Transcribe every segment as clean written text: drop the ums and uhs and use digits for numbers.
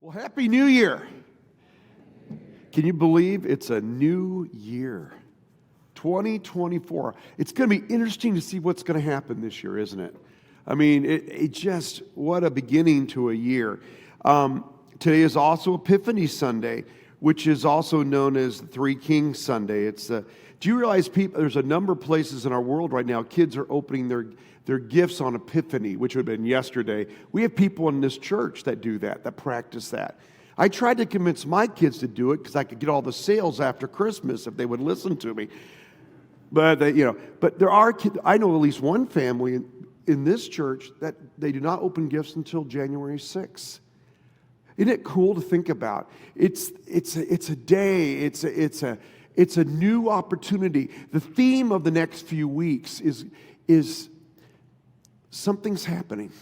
Well, Happy New Year. Can you believe it's a new year? 2024. It's going to be interesting to see what's going to happen this year, isn't it? I mean, it just, what a beginning to a year. Today is also Epiphany Sunday, which is also known as the Three Kings Sunday. Do you realize there's a number of places in our world right now, kids are opening their gifts on Epiphany, which would have been yesterday. We have people in this church that do that practice that. I tried to convince my kids to do it because I could get all the sales after Christmas if they would listen to me. But there are kids. I know at least one family in this church that they do not open gifts until January 6th. Isn't it cool to think about? It's a day. It's a new opportunity. The theme of the next few weeks is something's happening.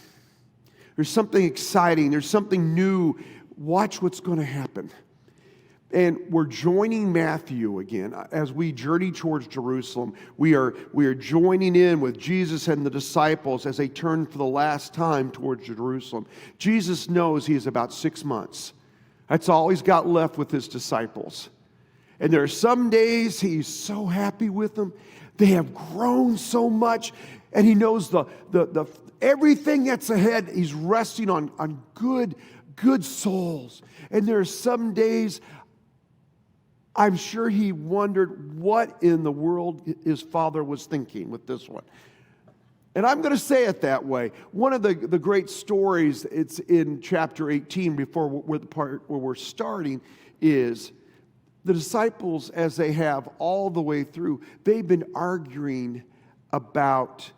There's something exciting. There's something new. Watch what's going to happen. And we're joining Matthew again as we journey towards Jerusalem. We are joining in with Jesus and the disciples as they turn for the last time towards Jerusalem. Jesus knows he is about 6 months. That's all he's got left with his disciples. And there are some days he's so happy with them. They have grown so much, and he knows the everything that's ahead. He's resting on good souls. And there are some days I'm sure he wondered what in the world his father was thinking with this one. And I'm going to say it that way. One of the great stories, it's in chapter 18 before the part where we're starting, is the disciples, as they have all the way through, they've been arguing about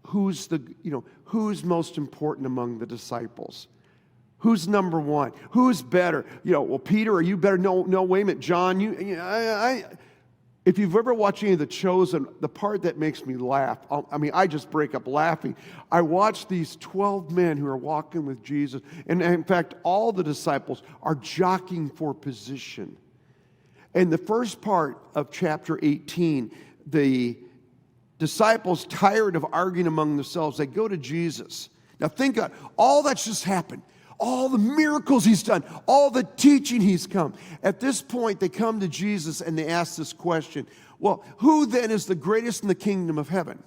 who's most important among the disciples. Who's number one? Who's better? Well, Peter, are you better? No, wait a minute, John. If you've ever watched any of The Chosen, the part that makes me laugh, I just break up laughing. I watch these 12 men who are walking with Jesus, and in fact, all the disciples are jockeying for position. And the first part of chapter 18, the disciples, tired of arguing among themselves, they go to Jesus. Now think of all that's just happened. All the miracles he's done, all the teaching he's come. At this point, they come to Jesus and they ask this question. Well, who then is the greatest in the kingdom of heaven?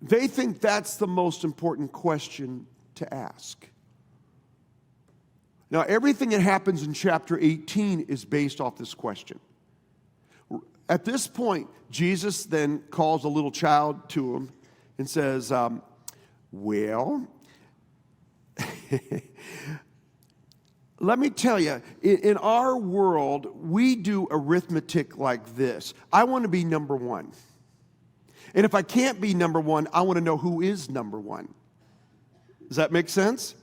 They think that's the most important question to ask. Now, everything that happens in chapter 18 is based off this question. At this point, Jesus then calls a little child to him and says, well, let me tell you, in our world, we do arithmetic like this. I want to be number one. And if I can't be number one, I want to know who is number one. Does that make sense?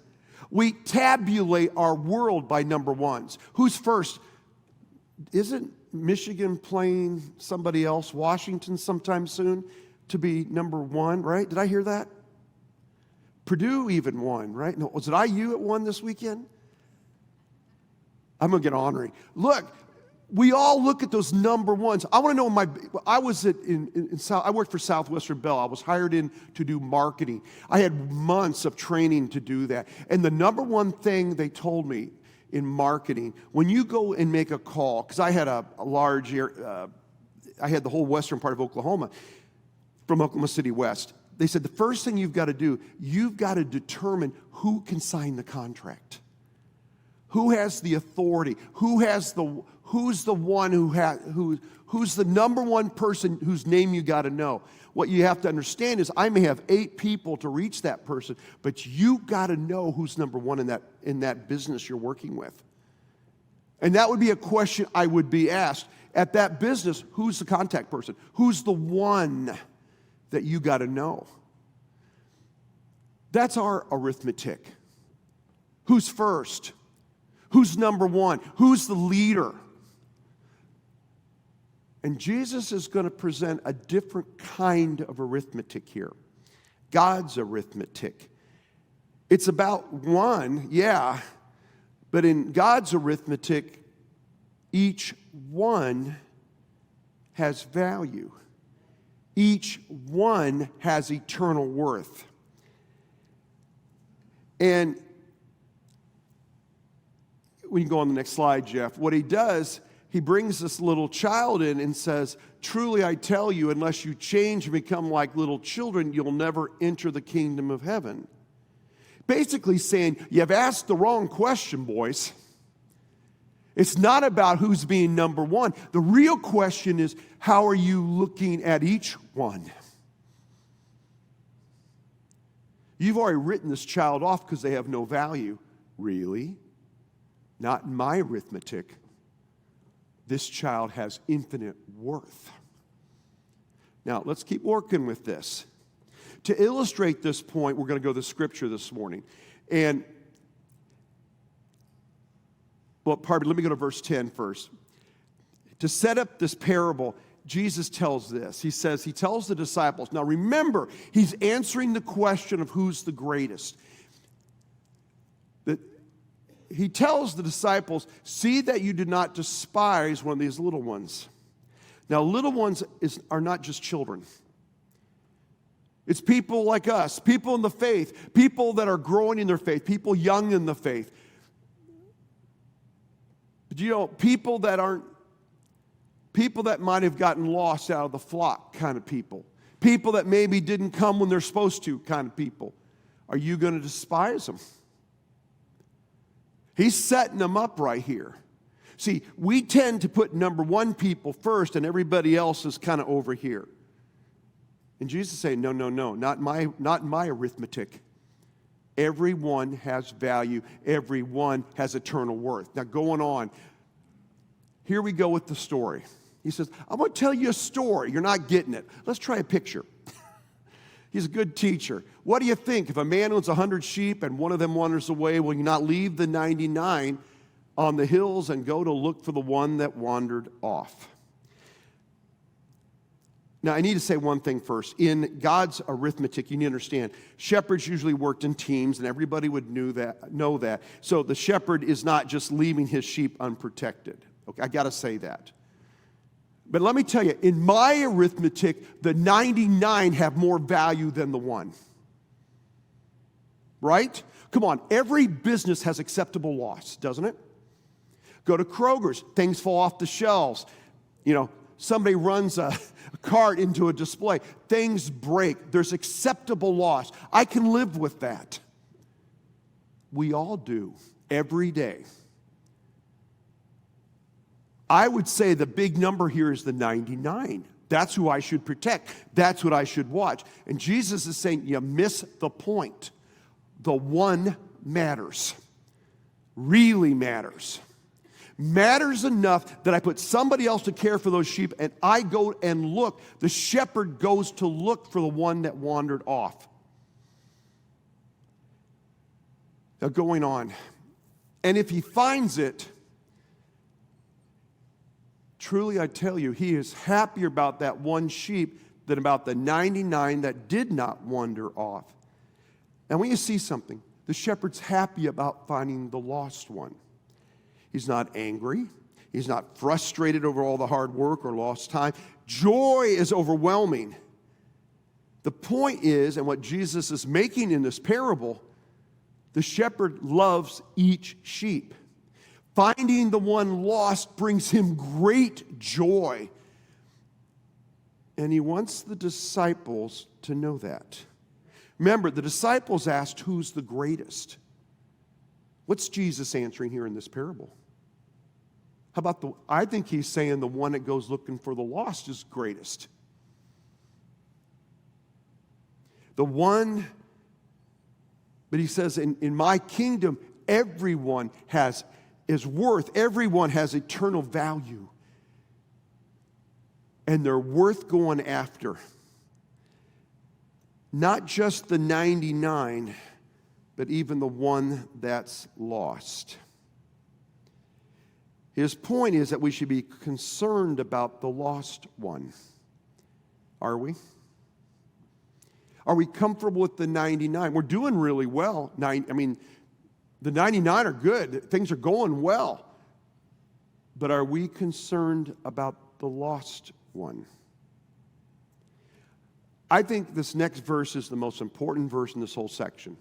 We tabulate our world by number ones. Who's first? Isn't Michigan playing somebody else, Washington, sometime soon, to be number one, right? Did I hear that? Purdue even won, right? No, was it IU that won this weekend? I'm going to get ornery. Look, we all look at those number ones. I want to know I worked for Southwestern Bell. I was hired in to do marketing. I had months of training to do that. And the number one thing they told me in marketing, when you go and make a call, because I had a large area, I had the whole western part of Oklahoma, from Oklahoma City West. They said the first thing you've got to do, you've got to determine who can sign the contract. Who has the authority? Who's the number one person whose name you got to know? What you have to understand is I may have 8 people to reach that person, but you got to know who's number one in that business you're working with. And that would be a question I would be asked. At that business, who's the contact person? Who's the one that you got to know? That's our arithmetic. Who's first? Who's number one? Who's the leader? And Jesus is going to present a different kind of arithmetic here. God's arithmetic. It's about one, yeah, but in God's arithmetic, each one has value. Each one has eternal worth. And we can go on the next slide, Jeff. What he does, he brings this little child in and says, truly I tell you, unless you change and become like little children, you'll never enter the kingdom of heaven. Basically saying, you have asked the wrong question, boys. It's not about who's being number one. The real question is, how are you looking at each one? You've already written this child off because they have no value. Really? Not in my arithmetic. This child has infinite worth. Now, let's keep working with this. To illustrate this point, we're going to go to Scripture this morning. And, let me go to verse 10 first. To set up this parable, Jesus tells this. He tells the disciples. Now remember, he's answering the question of who's the greatest. He tells the disciples, see that you do not despise one of these little ones. Now, little ones are not just children. It's people like us, people in the faith, people that are growing in their faith, people young in the faith. But people that might have gotten lost out of the flock kind of people. People that maybe didn't come when they're supposed to kind of people. Are you going to despise them? He's setting them up right here. See, we tend to put number one people first and everybody else is kind of over here. And Jesus is saying, no, not my arithmetic. Everyone has value. Everyone has eternal worth. Now, going on, here we go with the story. He says, I'm going to tell you a story. You're not getting it. Let's try a picture. He's a good teacher. What do you think? If a man owns 100 sheep and one of them wanders away, will you not leave the 99 on the hills and go to look for the one that wandered off? Now, I need to say one thing first. In God's arithmetic, you need to understand, shepherds usually worked in teams, and everybody would know that. So the shepherd is not just leaving his sheep unprotected. Okay, I got to say that. But let me tell you, in my arithmetic, the 99 have more value than the one. Right? Come on, every business has acceptable loss, doesn't it? Go to Kroger's, things fall off the shelves. Somebody runs a cart into a display. Things break. There's acceptable loss. I can live with that. We all do, every day. I would say the big number here is the 99. That's who I should protect. That's what I should watch. And Jesus is saying, you miss the point. The one matters. Really matters. Matters enough that I put somebody else to care for those sheep, and I go and look. The shepherd goes to look for the one that wandered off. Now, going on. And if he finds it, truly I tell you, he is happier about that one sheep than about the 99 that did not wander off. And when you see something, the shepherd's happy about finding the lost one. He's not angry. He's not frustrated over all the hard work or lost time. Joy is overwhelming. The point is, and what Jesus is making in this parable, the shepherd loves each sheep. Finding the one lost brings him great joy. And he wants the disciples to know that. Remember, the disciples asked, who's the greatest? What's Jesus answering here in this parable? How about I think he's saying the one that goes looking for the lost is greatest. The one, but he says, in my kingdom, everyone is worth, everyone has eternal value. And they're worth going after. Not just the 99, but even the one that's lost. His point is that we should be concerned about the lost one. Are we? Are we comfortable with the 99? We're doing really well. The 99 are good. Things are going well. But are we concerned about the lost one? I think this next verse is the most important verse in this whole section.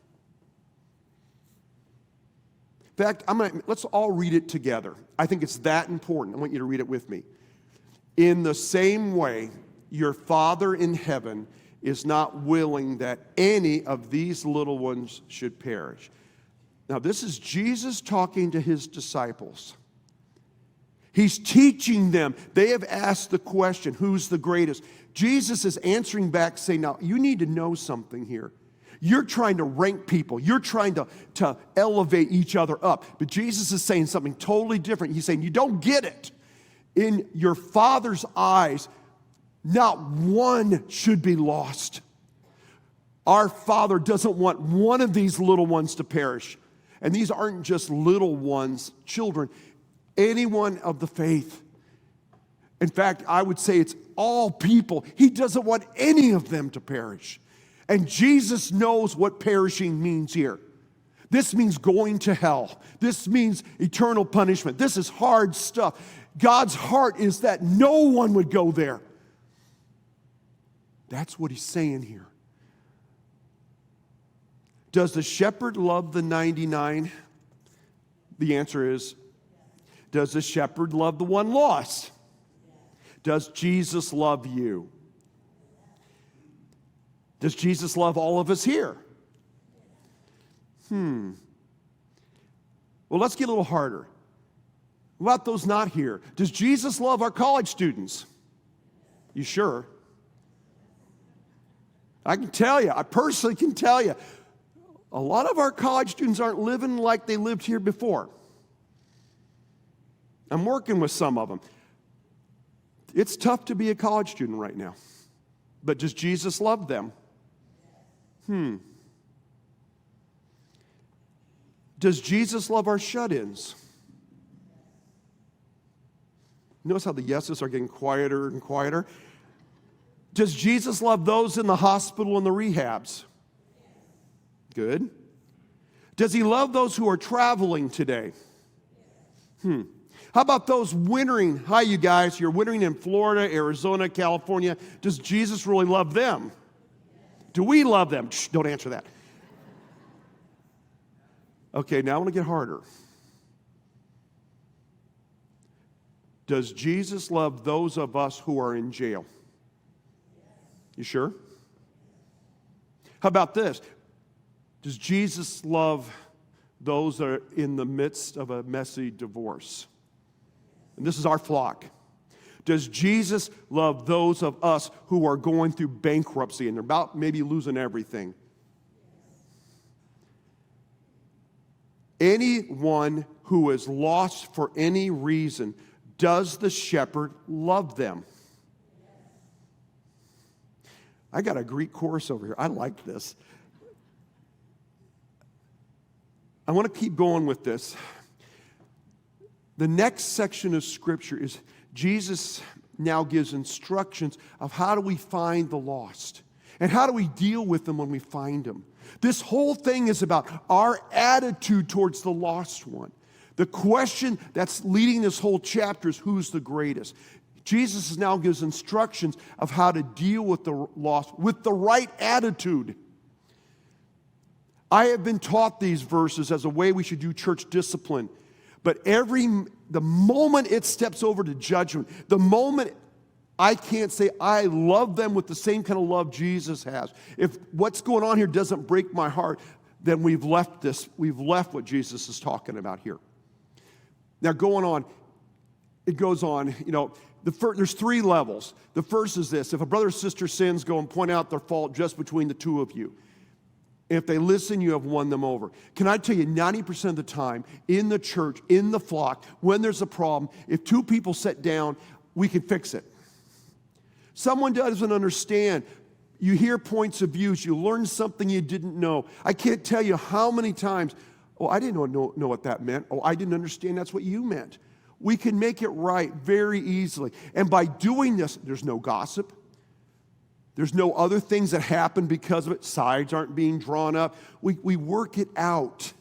In fact, let's all read it together. I think it's that important. I want you to read it with me. In the same way, your Father in heaven is not willing that any of these little ones should perish. Now, this is Jesus talking to his disciples. He's teaching them. They have asked the question, who's the greatest? Jesus is answering back saying, now, you need to know something here. You're trying to rank people. You're trying to elevate each other up. But Jesus is saying something totally different. He's saying, you don't get it. In your Father's eyes, not one should be lost. Our Father doesn't want one of these little ones to perish. And these aren't just little ones, children. Anyone of the faith. In fact, I would say it's all people. He doesn't want any of them to perish. And Jesus knows what perishing means here. This means going to hell. This means eternal punishment. This is hard stuff. God's heart is that no one would go there. That's what he's saying here. Does the shepherd love the 99? The answer is, does the shepherd love the one lost? Does Jesus love you? Does Jesus love all of us here? Well, let's get a little harder. What about those not here? Does Jesus love our college students? You sure? I can tell you, I personally can tell you, a lot of our college students aren't living like they lived here before. I'm working with some of them. It's tough to be a college student right now. But does Jesus love them? Does Jesus love our shut-ins? Notice how the yeses are getting quieter and quieter. Does Jesus love those in the hospital and the rehabs? Good. Does he love those who are traveling today? How about those wintering? Hi, you guys. You're wintering in Florida, Arizona, California. Does Jesus really love them? Do we love them? Shh, don't answer that. Okay, now I want to get harder. Does Jesus love those of us who are in jail? You sure? How about this? Does Jesus love those that are in the midst of a messy divorce? And this is our flock. Does Jesus love those of us who are going through bankruptcy and they're about maybe losing everything? Anyone who is lost for any reason, does the shepherd love them? I got a Greek chorus over here. I like this. I want to keep going with this. The next section of Scripture is Jesus now gives instructions of how do we find the lost and how do we deal with them when we find them. This whole thing is about our attitude towards the lost one. The question that's leading this whole chapter is who's the greatest. Jesus now gives instructions of how to deal with the lost with the right attitude. I have been taught these verses as a way we should do church discipline. But the moment it steps over to judgment, the moment I can't say I love them with the same kind of love Jesus has, if what's going on here doesn't break my heart, then we've left what Jesus is talking about here. Now going on, it goes on, there's three levels. The first is this: if a brother or sister sins, go and point out their fault just between the two of you. If they listen, you have won them over. Can I tell you, 90% of the time, in the church, in the flock, when there's a problem, if two people sit down, we can fix it. Someone doesn't understand. You hear points of views. You learn something you didn't know. I can't tell you how many times, I didn't know what that meant. I didn't understand that's what you meant. We can make it right very easily. And by doing this, there's no gossip. There's no other things that happen because of it. Sides aren't being drawn up. We work it out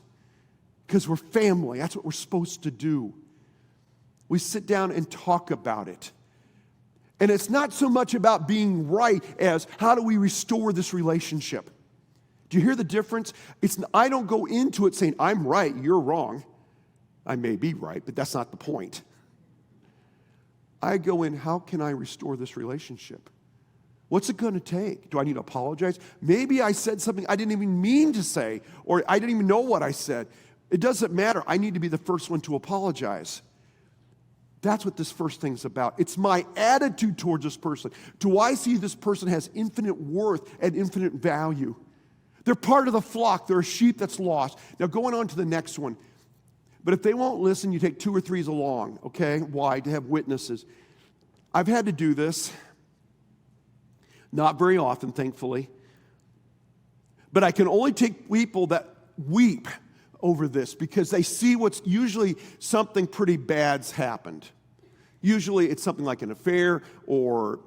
because we're family. That's what we're supposed to do. We sit down and talk about it. And it's not so much about being right as how do we restore this relationship. Do you hear the difference? I don't go into it saying, I'm right, you're wrong. I may be right, but that's not the point. I go in, how can I restore this relationship? What's it going to take? Do I need to apologize? Maybe I said something I didn't even mean to say, or I didn't even know what I said. It doesn't matter. I need to be the first one to apologize. That's what this first thing's about. It's my attitude towards this person. Do I see this person has infinite worth and infinite value? They're part of the flock. They're a sheep that's lost. Now, going on to the next one. But if they won't listen, you take 2 or 3 along, okay? Why? To have witnesses. I've had to do this. Not very often, thankfully. But I can only take people that weep over this because they see what's usually something pretty bad's happened. Usually it's something like an affair or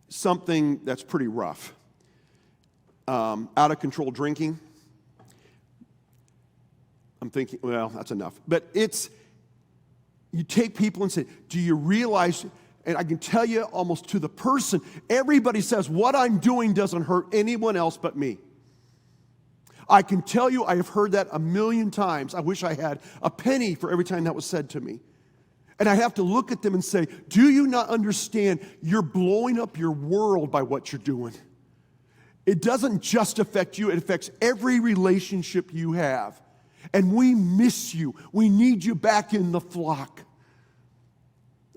something that's pretty rough. Out of control drinking. I'm thinking, well, that's enough. But you take people and say, do you realize, and I can tell you almost to the person, everybody says what I'm doing doesn't hurt anyone else but me. I can tell you I have heard that 1,000,000 times. I wish I had a penny for every time that was said to me. And I have to look at them and say, do you not understand you're blowing up your world by what you're doing? It doesn't just affect you, it affects every relationship you have. And we miss you. We need you back in the flock.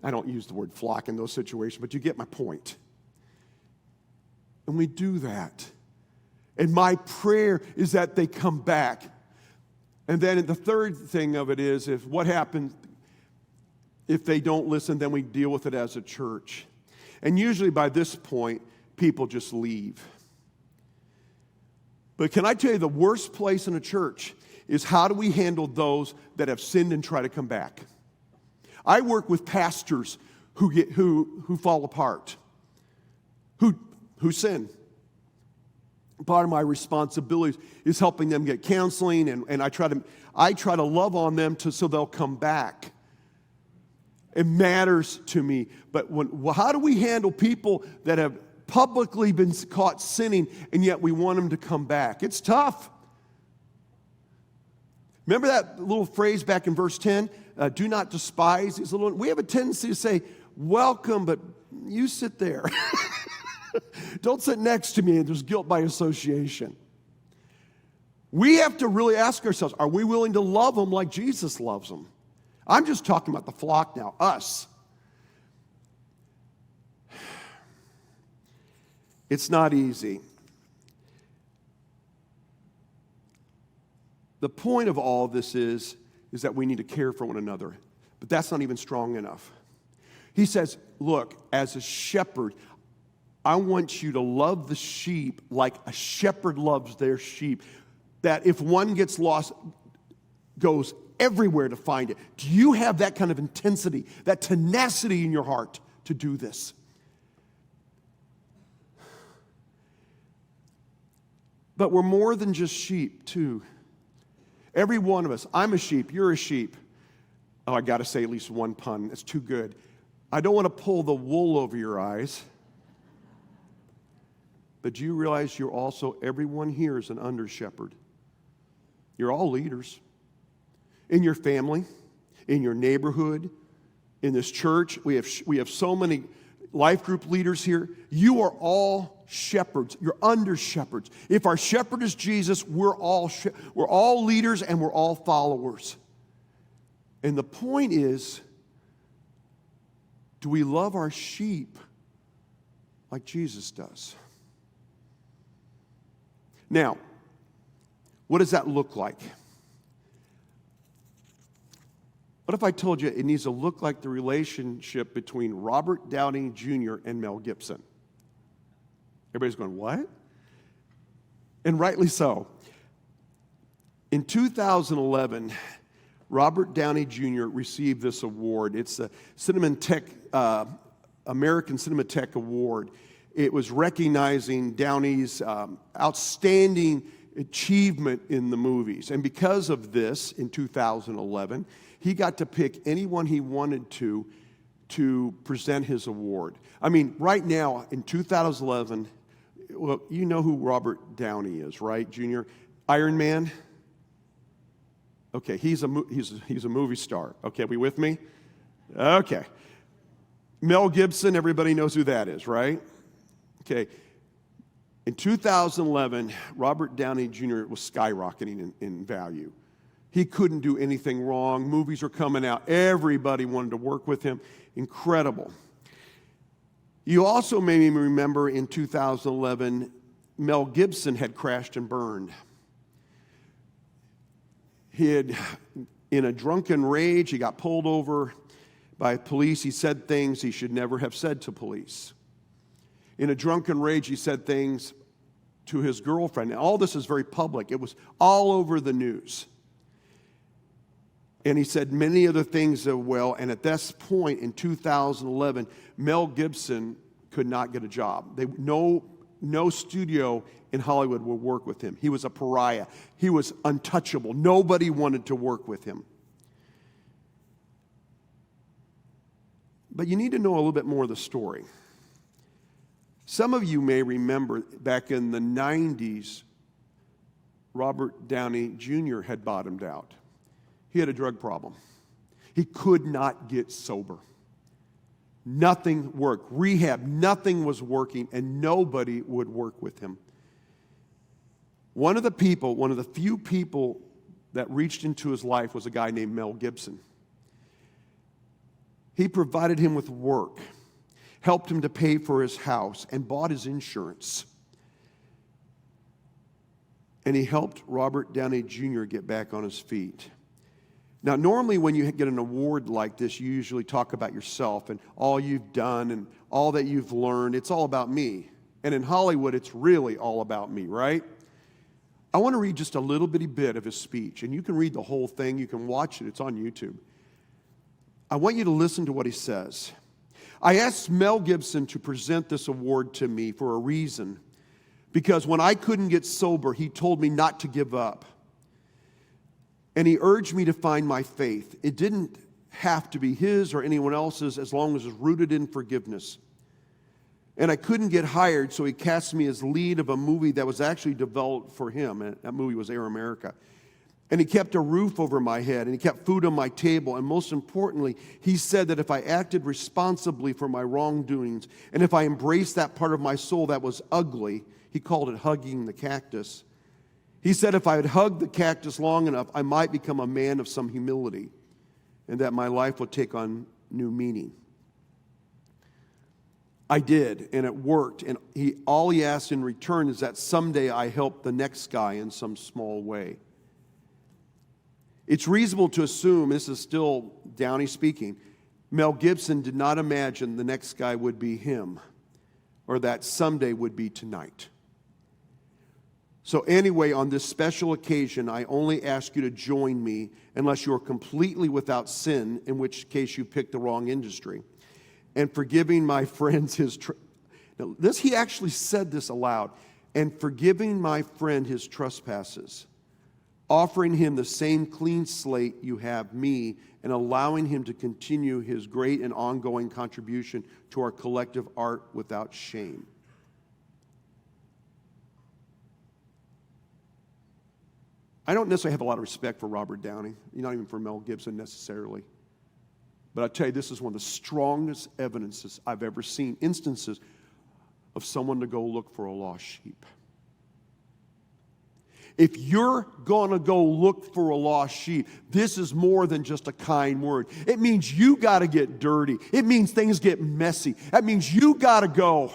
I don't use the word flock in those situations, but you get my point. And we do that. And my prayer is that they come back. And then the third thing of it is, if what happens, if they don't listen, then we deal with it as a church. And usually by this point, people just leave. But can I tell you, the worst place in a church is how do we handle those that have sinned and try to come back? I work with pastors who fall apart, who sin. Part of my responsibility is helping them get counseling, and I try to love on them so they'll come back. It matters to me. But how do we handle people that have publicly been caught sinning, and yet we want them to come back? It's tough. Remember that little phrase back in verse 10? Do not despise these little. We have a tendency to say, welcome, but you sit there. Don't sit next to me, and there's guilt by association. We have to really ask ourselves, are we willing to love them like Jesus loves them? I'm just talking about the flock now, us. It's not easy. The point of all this is that we need to care for one another. But that's not even strong enough. He says, look, as a shepherd, I want you to love the sheep like a shepherd loves their sheep. That if one gets lost, goes everywhere to find it. Do you have that kind of intensity, that tenacity in your heart to do this? But we're more than just sheep, too. Every one of us. I'm a sheep. You're a sheep. Oh, I got to say at least one pun. It's too good. I don't want to pull the wool over your eyes. But do you realize you're also, everyone here is an under-shepherd? You're all leaders. In your family, in your neighborhood, in this church. We have so many life group leaders here. You are all shepherds. You're under shepherds. If our shepherd is Jesus, we're all leaders and we're all followers. And the point is, do we love our sheep like Jesus does? Now, what does that look like? What if I told you it needs to look like the relationship between Robert Downey Jr. and Mel Gibson? Everybody's going, what? And rightly so. In 2011, Robert Downey Jr. received this award. It's the American Cinematheque Award. It was recognizing Downey's outstanding achievement in the movies. And because of this, in 2011, he got to pick anyone he wanted to present his award. I mean, right now, in 2011, well, you know who Robert Downey is, right, Jr.? Iron Man. Okay, he's a movie star. Okay, are we with me? Okay. Mel Gibson, everybody knows who that is, right? Okay. In 2011, Robert Downey Jr. was skyrocketing in value. He couldn't do anything wrong. Movies were coming out. Everybody wanted to work with him. Incredible. You also maybe remember in 2011, Mel Gibson had crashed and burned. He had, in a drunken rage, he got pulled over by police. He said things he should never have said to police. In a drunken rage, he said things to his girlfriend. And all this is very public. It was all over the news. And he said many other things as well. And at this point in 2011, Mel Gibson could not get a job. No studio in Hollywood would work with him. He was a pariah. He was untouchable. Nobody wanted to work with him. But you need to know a little bit more of the story. Some of you may remember back in the 90s, Robert Downey Jr. had bottomed out. He had a drug problem. He could not get sober. Nothing worked. Rehab, nothing was working, and nobody would work with him. One of the few people that reached into his life was a guy named Mel Gibson. He provided him with work, helped him to pay for his house, and bought his insurance. And he helped Robert Downey Jr. get back on his feet. Now, normally when you get an award like this, you usually talk about yourself and all you've done and all that you've learned. It's all about me. And in Hollywood, it's really all about me, right? I want to read just a little bitty bit of his speech. And you can read the whole thing. You can watch it. It's on YouTube. I want you to listen to what he says. I asked Mel Gibson to present this award to me for a reason. Because when I couldn't get sober, he told me not to give up. And he urged me to find my faith. It didn't have to be his or anyone else's as long as it was rooted in forgiveness. And I couldn't get hired, so he cast me as lead of a movie that was actually developed for him. And that movie was Air America. And he kept a roof over my head, and he kept food on my table. And most importantly, he said that if I acted responsibly for my wrongdoings, and if I embraced that part of my soul that was ugly, he called it hugging the cactus. He said if I had hugged the cactus long enough, I might become a man of some humility, and that my life would take on new meaning. I did, and it worked. And all he asked in return is that someday I help the next guy in some small way. It's reasonable to assume, this is still Downey speaking, Mel Gibson did not imagine the next guy would be him, or that someday would be tonight. So anyway, on this special occasion, I only ask you to join me unless you're completely without sin, in which case you picked the wrong industry. And forgiving my friends his... he actually said this aloud. And forgiving my friend his trespasses, offering him the same clean slate you have me, and allowing him to continue his great and ongoing contribution to our collective art without shame. I don't necessarily have a lot of respect for Robert Downey, not even for Mel Gibson necessarily. But I tell you, this is one of the strongest evidences I've ever seen, instances of someone to go look for a lost sheep. If you're going to go look for a lost sheep, this is more than just a kind word. It means you got to get dirty. It means things get messy. That means you got to go.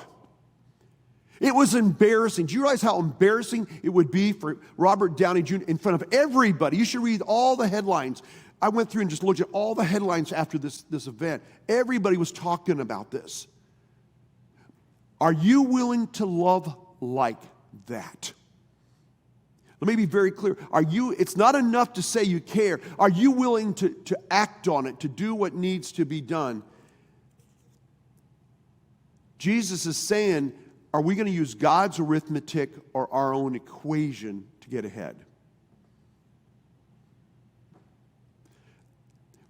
It was embarrassing. Do you realize how embarrassing it would be for Robert Downey Jr. in front of everybody? You should read all the headlines. I went through and just looked at all the headlines after this event. Everybody was talking about this. Are you willing to love like that? Let me be very clear. It's not enough to say you care. Are you willing to act on it, to do what needs to be done? Jesus is saying, are we going to use God's arithmetic or our own equation to get ahead?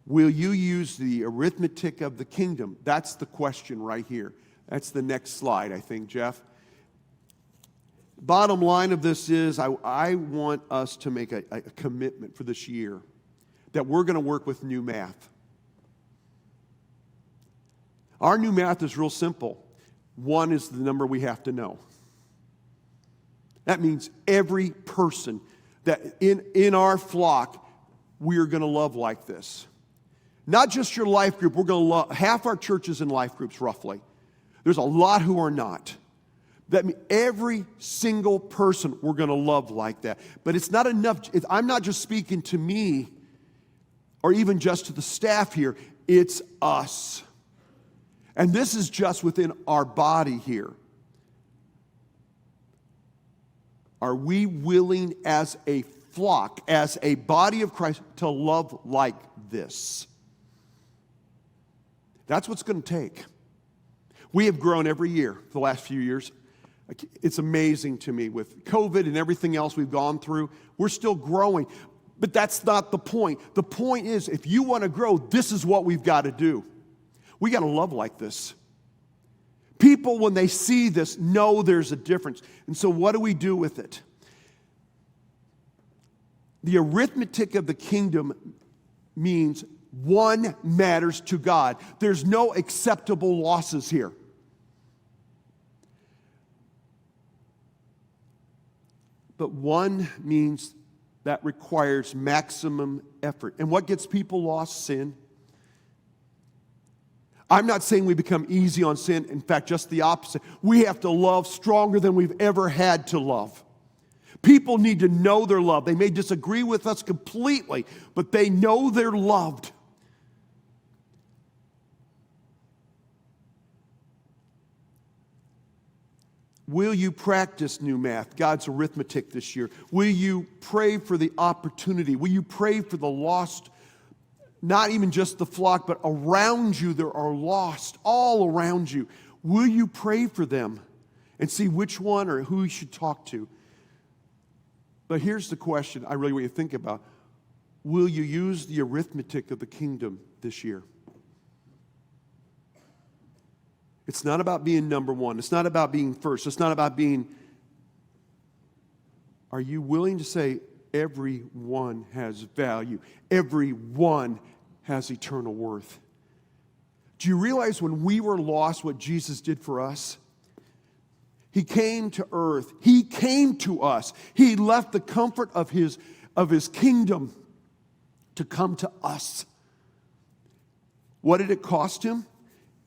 Will you use the arithmetic of the kingdom? That's the question right here. That's the next slide, I think, Jeff. Bottom line of this is I want us to make a commitment for this year. that we're going to work with new math. Our new math is real simple. 1 is the number we have to know. That means every person that in our flock, we are going to love like this. Not just your life group. We're going to love half our churches in life groups, roughly. There's a lot who are not. That means every single person we're going to love like that. But it's not enough. I'm not just speaking to me or even just to the staff here. It's us. And this is just within our body here. Are we willing as a flock, as a body of Christ, to love like this? That's what's going to take. We have grown every year for the last few years. It's amazing to me with COVID and everything else we've gone through. We're still growing. But that's not the point. The point is, if you want to grow, this is what we've got to do. We got to love like this. People, when they see this, know there's a difference. And so what do we do with it? The arithmetic of the kingdom means 1 matters to God. There's no acceptable losses here. But 1 means that requires maximum effort. And what gets people lost? Sin. I'm not saying we become easy on sin. In fact, just the opposite. We have to love stronger than we've ever had to love. People need to know they're loved. They may disagree with us completely, but they know they're loved. Will you practice new math, God's arithmetic this year? Will you pray for the opportunity? Will you pray for the lost? Not even just the flock, but around you there are lost, all around you. Will you pray for them and see which one or who you should talk to? But here's the question I really want you to think about. Will you use the arithmetic of the kingdom this year? It's not about being number one. It's not about being first. It's not about being... Are you willing to say, everyone has value? Everyone has eternal worth. Do you realize when we were lost what Jesus did for us? He came to earth. He came to us. He left the comfort of his kingdom to come to us. What did it cost him?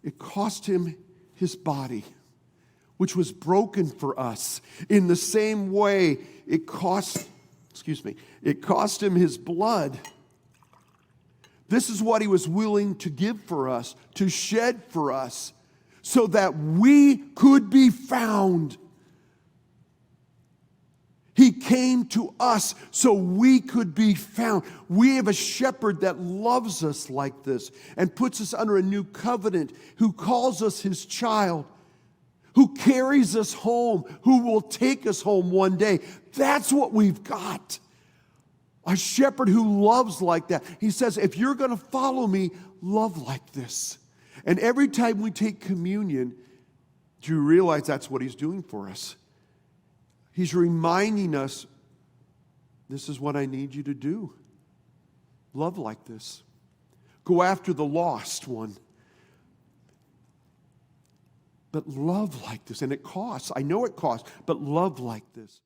It cost him his body, which was broken for us. In the same way, it cost him his blood. This is what he was willing to give for us, to shed for us, so that we could be found. He came to us so we could be found. We have a shepherd that loves us like this and puts us under a new covenant, who calls us his child, who carries us home, who will take us home one day. That's what we've got. A shepherd who loves like that. He says, if you're going to follow me, love like this. And every time we take communion, do you realize that's what he's doing for us? He's reminding us, this is what I need you to do. Love like this. Go after the lost one. But love like this. And it costs. I know it costs. But love like this.